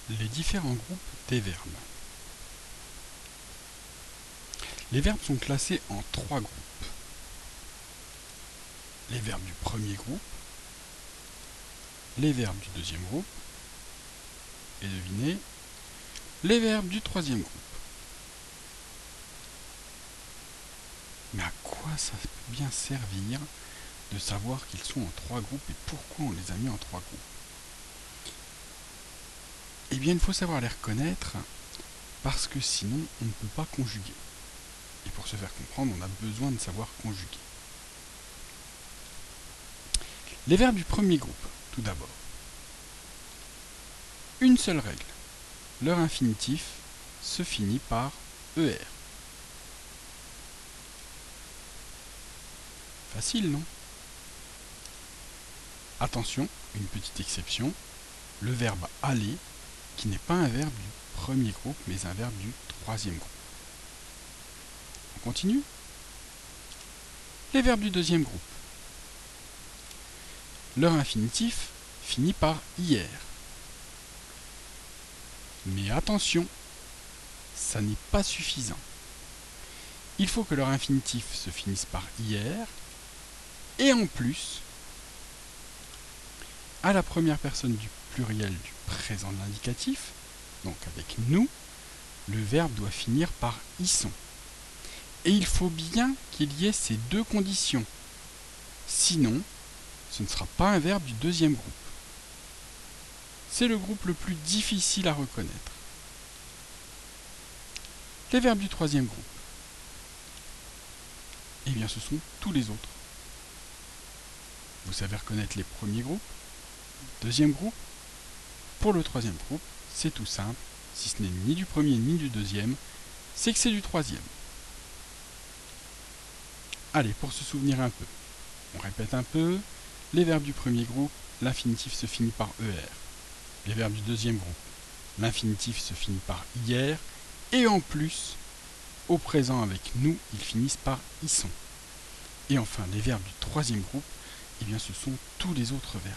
Les différents groupes des verbes. Les verbes sont classés en 3 groupes. Les verbes du premier groupe, les verbes du deuxième groupe, et devinez, les verbes du troisième groupe. Mais à quoi ça peut bien servir de savoir qu'ils sont en 3 groupes et pourquoi on les a mis en 3 groupes? Eh bien, il faut savoir les reconnaître parce que sinon, on ne peut pas conjuguer. Et pour se faire comprendre, on a besoin de savoir conjuguer. Les verbes du premier groupe, tout d'abord. Une seule règle. Leur infinitif se finit par ER. Facile, non? Attention, une petite exception. Le verbe aller, qui n'est pas un verbe du premier groupe, mais un verbe du troisième groupe. On continue? Les verbes du deuxième groupe. Leur infinitif finit par IR. Mais attention, ça n'est pas suffisant. Il faut que leur infinitif se finisse par IR, et en plus, à la première personne du pluriel du présent de l'indicatif, donc avec nous, le verbe doit finir par isson. Et il faut bien qu'il y ait ces deux conditions. Sinon, ce ne sera pas un verbe du deuxième groupe. C'est le groupe le plus difficile à reconnaître. Les verbes du troisième groupe, eh bien ce sont tous les autres. Vous savez reconnaître les premiers groupes, deuxième groupe. Pour le troisième groupe, c'est tout simple, si ce n'est ni du premier ni du deuxième, c'est que c'est du troisième. Allez, pour se souvenir un peu, on répète un peu, les verbes du premier groupe, l'infinitif se finit par ER. Les verbes du deuxième groupe, l'infinitif se finit par IR, et en plus, au présent avec nous, ils finissent par isson. Et enfin, les verbes du troisième groupe, eh bien ce sont tous les autres verbes.